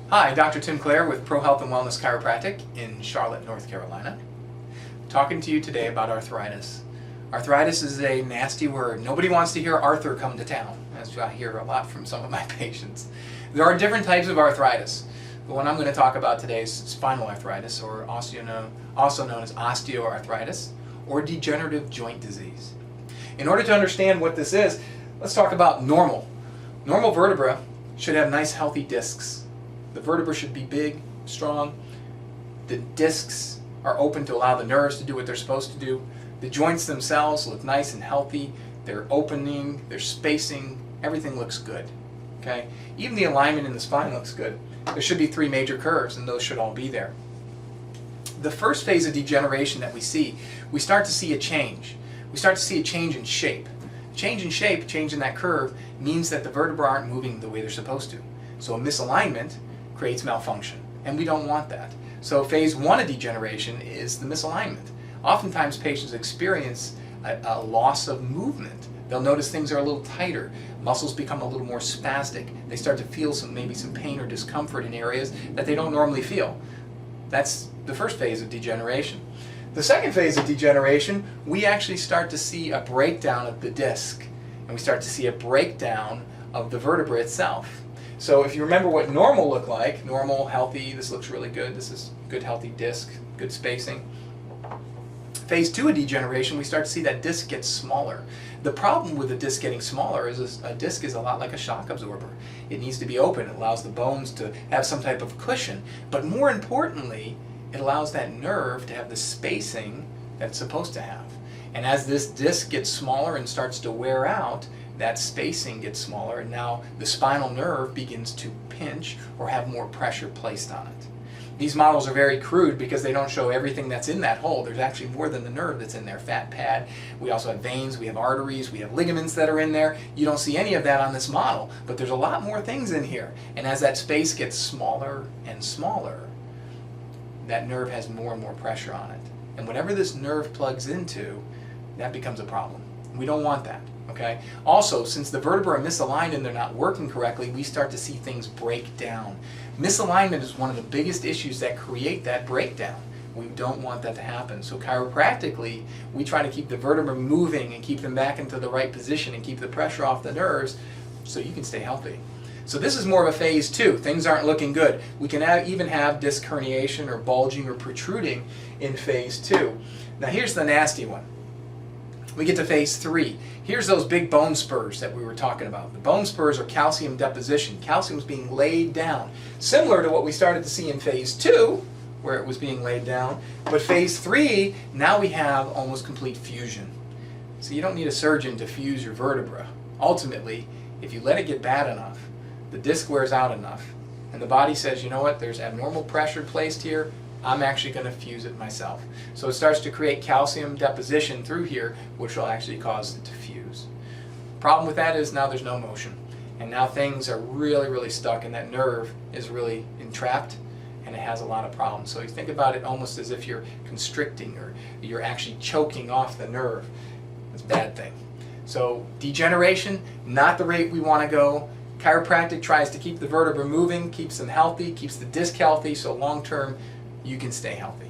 Hi, Dr. Tim Clare with ProHealth and Wellness Chiropractic in Charlotte, North Carolina. Talking to you today about arthritis. Arthritis is a nasty word. Nobody wants to hear Arthur come to town, as I hear a lot from some of my patients. There are different types of arthritis. The one I'm going to talk about today is spinal arthritis, or also known as osteoarthritis, or degenerative joint disease. In order to understand what this is, let's talk about normal. Normal vertebra should have nice healthy discs. The vertebra should be big, strong. The discs are open to allow the nerves to do what they're supposed to do. The joints themselves look nice and healthy. They're opening, they're spacing, everything looks good. Okay? Even the alignment in the spine looks good. There should be 3 major curves, and those should all be there. The first phase of degeneration that we start to see a change. We start to see a change in shape. Change in shape, change in that curve, means that the vertebrae aren't moving the way they're supposed to. So a misalignment creates malfunction, and we don't want that. So phase 1 of degeneration is the misalignment. Oftentimes patients experience a loss of movement. They'll notice things are a little tighter, muscles become a little more spastic, they start to feel maybe some pain or discomfort in areas that they don't normally feel. That's the first phase of degeneration. The second phase of degeneration, we actually start to see a breakdown of the disc, and we start to see a breakdown of the vertebra itself. So if you remember what normal looked like, normal, healthy, this looks really good, this is good healthy disc, good spacing. Phase 2 of degeneration, we start to see that disc get smaller. The problem with the disc getting smaller is a disc is a lot like a shock absorber. It needs to be open, it allows the bones to have some type of cushion, but more importantly, it allows that nerve to have the spacing that it's supposed to have. And as this disc gets smaller and starts to wear out, that spacing gets smaller, and now the spinal nerve begins to pinch or have more pressure placed on it. These models are very crude because they don't show everything that's in that hole. There's actually more than the nerve that's in there. Fat pad, we also have veins, we have arteries, we have ligaments that are in there. You don't see any of that on this model, but there's a lot more things in here. And as that space gets smaller and smaller, that nerve has more and more pressure on it. And whatever this nerve plugs into, that becomes a problem. We don't want that. Okay? Also, since the vertebrae are misaligned and they're not working correctly, we start to see things break down. Misalignment is one of the biggest issues that create that breakdown. We don't want that to happen. So chiropractically, we try to keep the vertebrae moving and keep them back into the right position and keep the pressure off the nerves so you can stay healthy. So this is more of a phase 2. Things aren't looking good. We can even have disc herniation or bulging or protruding in phase 2. Now here's the nasty one. We get to phase 3. Here's those big bone spurs that we were talking about. The bone spurs are calcium deposition. Calcium is being laid down, similar to what we started to see in phase 2, where it was being laid down. But phase 3, now we have almost complete fusion. So you don't need a surgeon to fuse your vertebra. Ultimately, if you let it get bad enough, the disc wears out enough, and the body says, you know what, there's abnormal pressure placed here, I'm actually going to fuse it myself. So it starts to create calcium deposition through here, which will actually cause it to fuse. Problem with that is now there's no motion. And now things are really, really stuck, and that nerve is really entrapped, and it has a lot of problems. So you think about it almost as if you're constricting or you're actually choking off the nerve. It's a bad thing. So degeneration, not the rate we want to go. Chiropractic tries to keep the vertebra moving, keeps them healthy, keeps the disc healthy, so long term you can stay healthy.